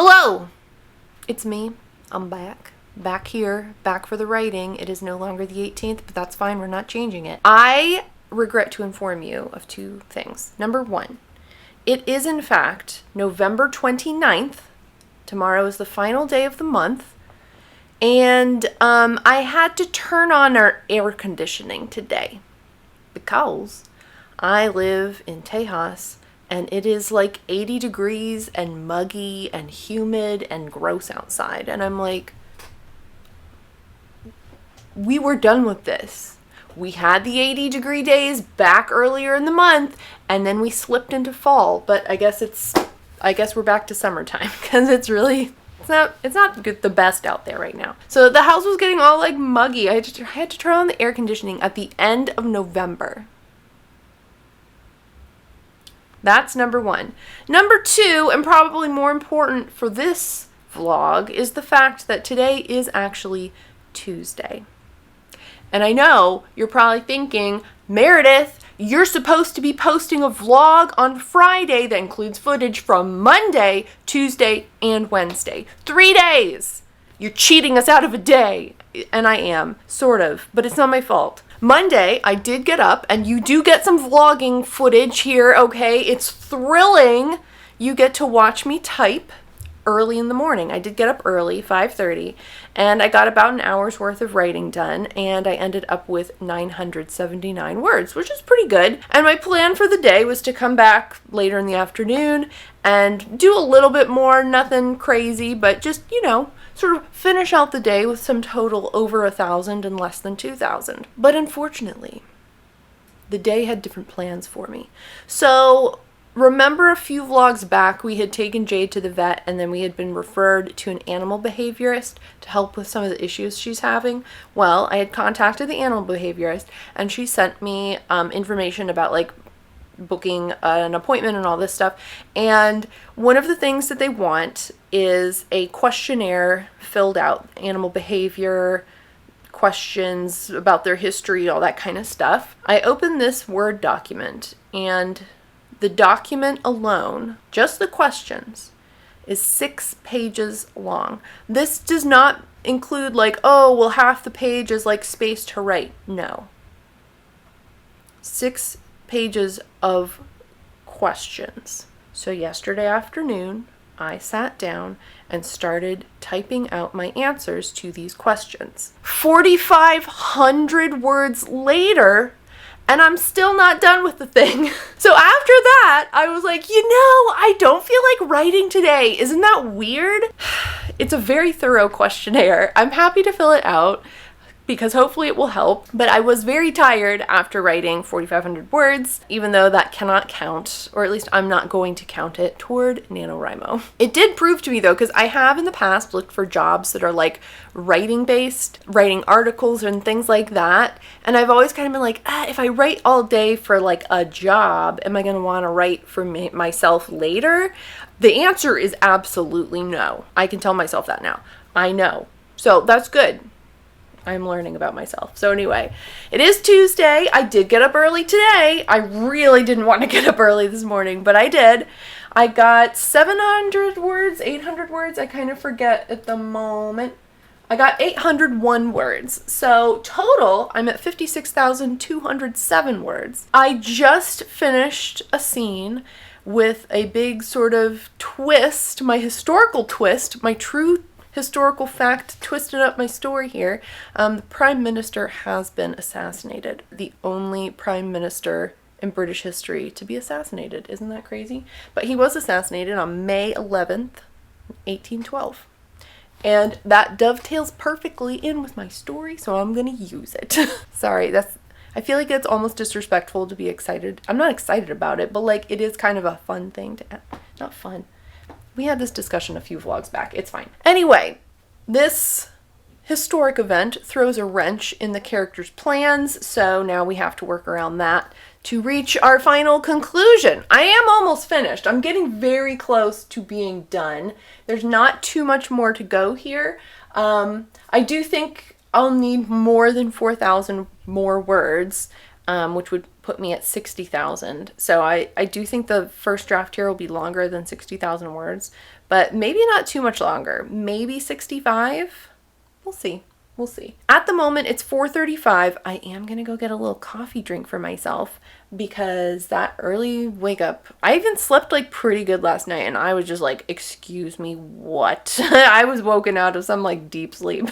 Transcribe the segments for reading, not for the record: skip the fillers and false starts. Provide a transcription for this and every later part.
Hello! It's me. I'm back. Back here. Back for the writing. It is no longer the 18th, but that's fine. We're not changing it. I regret to inform you of two things. Number one, it is in fact November 29th. Tomorrow is the final day of the month. And I had to turn on our air conditioning today because I live in Tejas and it is like 80 degrees and muggy and humid and gross outside. And I'm like, we were done with this. We had the 80-degree days back earlier in the month and then we slipped into fall. But I guess we're back to summertime because it's not good, the best out there right now. So the house was getting all like muggy. I had to turn on the air conditioning at the end of November. That's number one. Number two, and probably more important for this vlog, is the fact that today is actually Tuesday. And I know you're probably thinking, Meredith, you're supposed to be posting a vlog on Friday that includes footage from Monday, Tuesday, and Wednesday. 3 days! You're cheating us out of a day. And I am, sort of, but it's not my fault. Monday, I did get up, and you do get some vlogging footage here, okay? It's thrilling. You get to watch me type early in the morning. I did get up early, 5:30, and I got about an hour's worth of writing done, and I ended up with 979 words, which is pretty good. And my plan for the day was to come back later in the afternoon and do a little bit more, nothing crazy, but just, sort of finish out the day with some total over 1,000 and less than 2,000. But unfortunately, the day had different plans for me. So remember a few vlogs back, we had taken Jade to the vet and then we had been referred to an animal behaviorist to help with some of the issues she's having. Well, I had contacted the animal behaviorist and she sent me information about like booking an appointment and all this stuff. And one of the things that they want is a questionnaire filled out, animal behavior, questions about their history, all that kind of stuff. I opened this Word document and the document alone, just the questions, is 6 pages long. This does not include like, oh, well, half the page is like space to write. No. 6 pages of questions. So yesterday afternoon, I sat down and started typing out my answers to these questions. 4,500 words later, and I'm still not done with the thing. So after that, I was like, I don't feel like writing today. Isn't that weird? It's a very thorough questionnaire. I'm happy to fill it out because hopefully it will help. But I was very tired after writing 4,500 words, even though that cannot count, or at least I'm not going to count it toward NaNoWriMo. It did prove to me though, because I have in the past looked for jobs that are like writing based, writing articles and things like that. And I've always kind of been like, if I write all day for like a job, am I going to want to write for myself later? The answer is absolutely no. I can tell myself that now. I know. So that's good. I'm learning about myself. So anyway, it is Tuesday. I did get up early today. I really didn't want to get up early this morning, but I did. I got 700 words, 800 words. I kind of forget at the moment. I got 801 words. So total, I'm at 56,207 words. I just finished a scene with a big sort of twist, my historical twist, my true historical fact, twisted up my story here. The Prime Minister has been assassinated. The only Prime Minister in British history to be assassinated. Isn't that crazy? But he was assassinated on May 11th, 1812. And that dovetails perfectly in with my story, so I'm gonna use it. Sorry, I feel like it's almost disrespectful to be excited. I'm not excited about it, but like it is kind of a fun thing to, not fun. We had this discussion a few vlogs back. It's fine. Anyway, this historic event throws a wrench in the character's plans, so now we have to work around that to reach our final conclusion. I am almost finished. I'm getting very close to being done. There's not too much more to go here. I do think I'll need more than 4,000 more words, which would put me at 60,000. So I do think the first draft here will be longer than 60,000 words, but maybe not too much longer. Maybe 65. We'll see. We'll see. At the moment, it's 4:35. I am going to go get a little coffee drink for myself because that early wake up, I even slept like pretty good last night and I was just like, excuse me, what? I was woken out of some like deep sleep.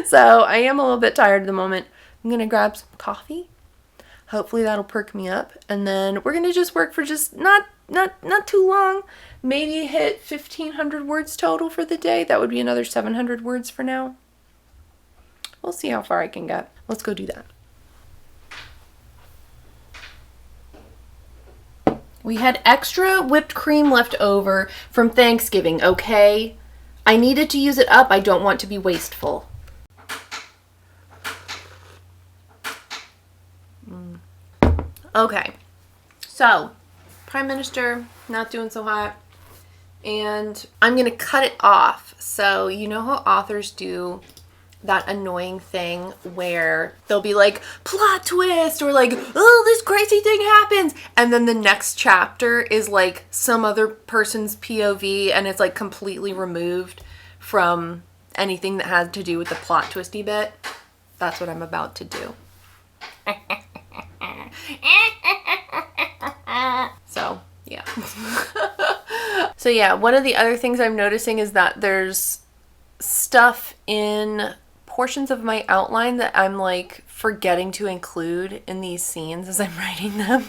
So I am a little bit tired at the moment. I'm going to grab some coffee. Hopefully that'll perk me up. And then we're going to just work for just not too long. Maybe hit 1,500 words total for the day. That would be another 700 words for now. We'll see how far I can get. Let's go do that. We had extra whipped cream left over from Thanksgiving, okay? I needed to use it up. I don't want to be wasteful. Okay, so Prime Minister, not doing so hot. And I'm going to cut it off. So you know how authors do that annoying thing where they'll be like, plot twist, or like, oh, this crazy thing happens, and then the next chapter is like some other person's POV and it's like completely removed from anything that had to do with the plot twisty bit. That's what I'm about to do. So yeah. So yeah, one of the other things I'm noticing is that there's stuff in portions of my outline that I'm like forgetting to include in these scenes as I'm writing them.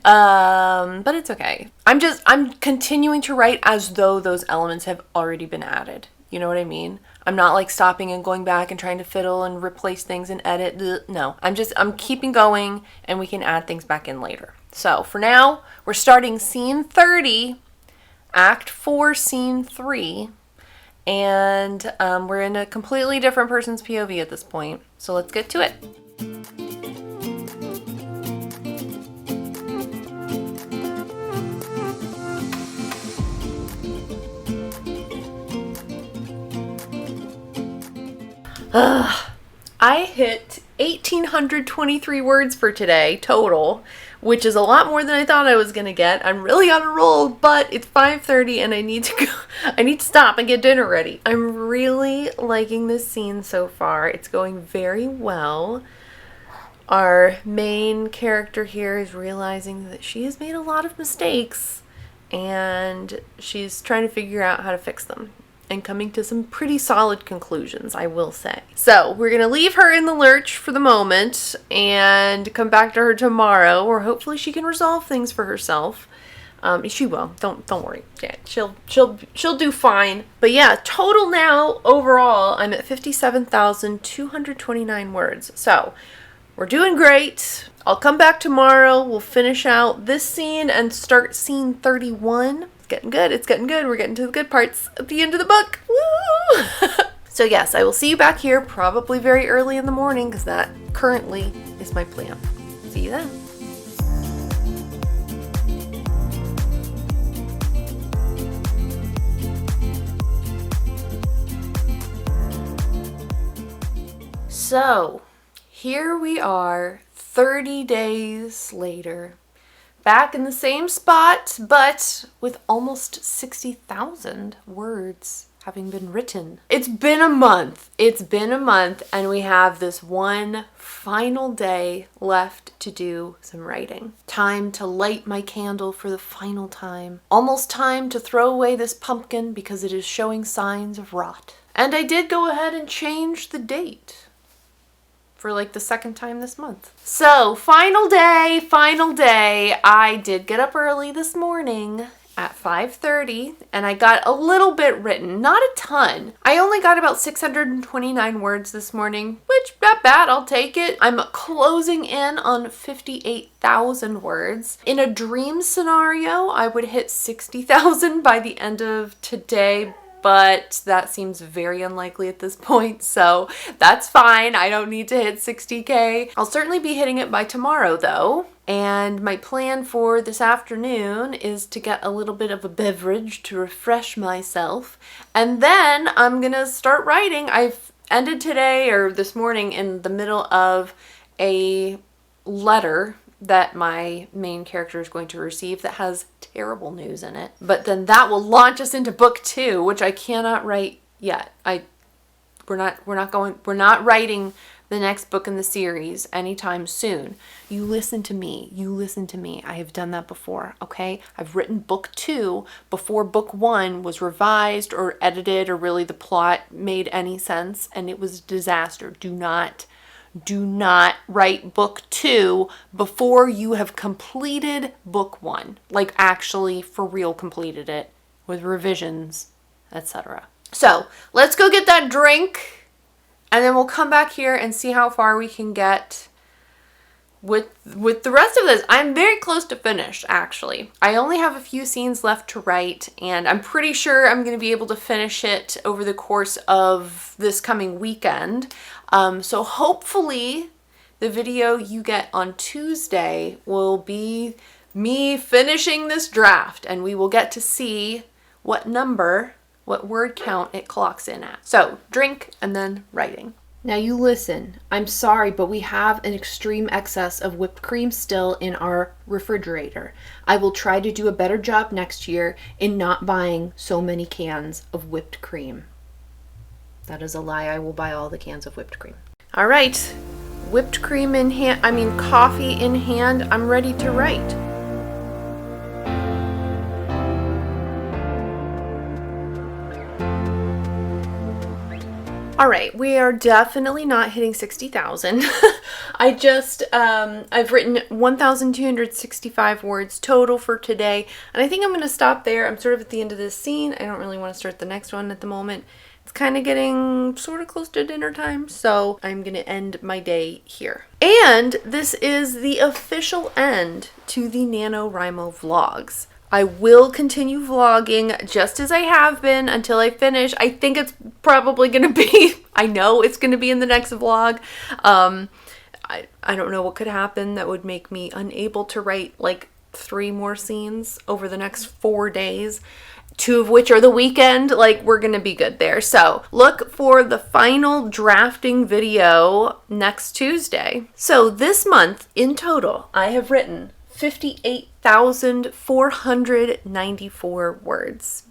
But it's okay. I'm continuing to write as though those elements have already been added. You know what I mean? I'm not like stopping and going back and trying to fiddle and replace things and edit. No, I'm keeping going and we can add things back in later. So for now, we're starting scene 30, act 4, scene 3. And we're in a completely different person's POV at this point. So let's get to it. I hit 1,823 words for today total, which is a lot more than I thought I was gonna get. I'm really on a roll, but it's 5:30 and I need to go. I need to stop and get dinner ready. I'm really liking this scene so far. It's going very well. Our main character here is realizing that she has made a lot of mistakes and she's trying to figure out how to fix them and coming to some pretty solid conclusions, I will say. So we're gonna leave her in the lurch for the moment and come back to her tomorrow, or hopefully she can resolve things for herself. She will. Don't worry. Yeah, she'll do fine. But yeah, total now overall, I'm at 57,229 words. So we're doing great. I'll come back tomorrow. We'll finish out this scene and start scene 31. Getting good. It's getting good. We're getting to the good parts at the end of the book. Woo! So yes, I will see you back here probably very early in the morning because that currently is my plan. See you then. So here we are 30 days later. Back in the same spot, but with almost 60,000 words having been written. It's been a month. It's been a month, and we have this one final day left to do some writing. Time to light my candle for the final time. Almost time to throw away this pumpkin because it is showing signs of rot. And I did go ahead and change the date for like the second time this month. So final day. I did get up early this morning at 5:30 and I got a little bit written, not a ton. I only got about 629 words this morning, which not bad, I'll take it. I'm closing in on 58,000 words. In a dream scenario, I would hit 60,000 by the end of today, but that seems very unlikely at this point, so that's fine. I don't need to hit 60K. I'll certainly be hitting it by tomorrow though, and my plan for this afternoon is to get a little bit of a beverage to refresh myself, and then I'm gonna start writing. I've ended today or this morning in the middle of a letter that my main character is going to receive that has terrible news in it. But then that will launch us into book 2, which I cannot write yet. We're not writing the next book in the series anytime soon. You listen to me. You listen to me. I have done that before, okay? I've written book 2 before book 1 was revised or edited or really the plot made any sense, and it was a disaster. Do not write book 2 before you have completed book 1. Like actually for real completed it with revisions, etc. So let's go get that drink. And then we'll come back here and see how far we can get with the rest of this. I'm very close to finish, actually. I only have a few scenes left to write, and I'm pretty sure I'm going to be able to finish it over the course of this coming weekend. So hopefully the video you get on Tuesday will be me finishing this draft, and we will get to see what word count it clocks in at. So drink and then writing. Now you listen, I'm sorry, but we have an extreme excess of whipped cream still in our refrigerator. I will try to do a better job next year in not buying so many cans of whipped cream. That is a lie. I will buy all the cans of whipped cream. All right, whipped cream in hand, coffee in hand, I'm ready to write. All right, we are definitely not hitting 60,000. I've written 1,265 words total for today, and I think I'm going to stop there. I'm sort of at the end of this scene. I don't really want to start the next one at the moment. It's kind of getting sort of close to dinner time, so I'm going to end my day here. And this is the official end to the NaNoWriMo vlogs. I will continue vlogging just as I have been until I finish. I think it's probably going to be, I know it's going to be in the next vlog. I don't know what could happen that would make me unable to write like 3 more scenes over the next 4 days, 2 of which are the weekend. Like, we're going to be good there. So look for the final drafting video next Tuesday. So this month in total, I have written 58,494 words,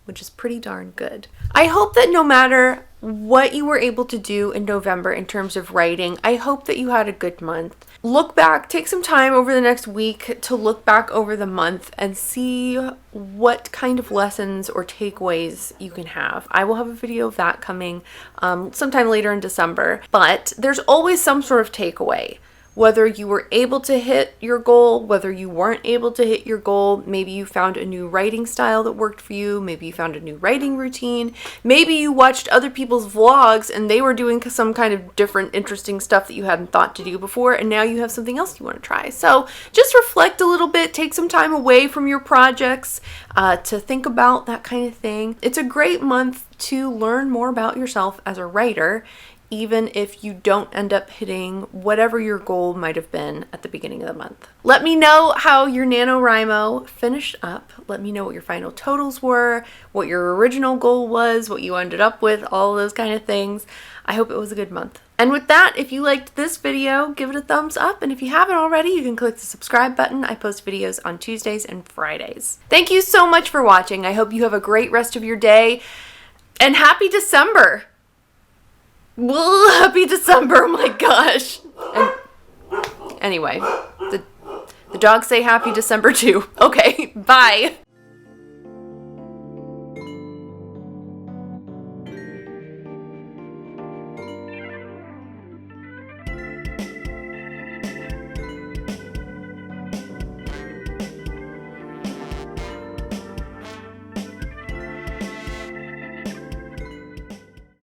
which is pretty darn good. I hope that no matter what you were able to do in November in terms of writing, I hope that you had a good month. Look back, take some time over the next week to look back over the month and see what kind of lessons or takeaways you can have. I will have a video of that coming sometime later in December, but there's always some sort of takeaway. Whether you were able to hit your goal, whether you weren't able to hit your goal, maybe you found a new writing style that worked for you, maybe you found a new writing routine, maybe you watched other people's vlogs and they were doing some kind of different interesting stuff that you hadn't thought to do before, and now you have something else you want to try. So just reflect a little bit, take some time away from your projects to think about that kind of thing. It's a great month to learn more about yourself as a writer, even if you don't end up hitting whatever your goal might have been at the beginning of the month. Let me know how your NaNoWriMo finished up. Let me know what your final totals were, what your original goal was, what you ended up with, all those kind of things. I hope it was a good month. And with that, if you liked this video, give it a thumbs up. And if you haven't already, you can click the subscribe button. I post videos on Tuesdays and Fridays. Thank you so much for watching. I hope you have a great rest of your day. And happy December! Well, happy December, oh my gosh. And anyway, the dogs say happy December too. Okay, bye.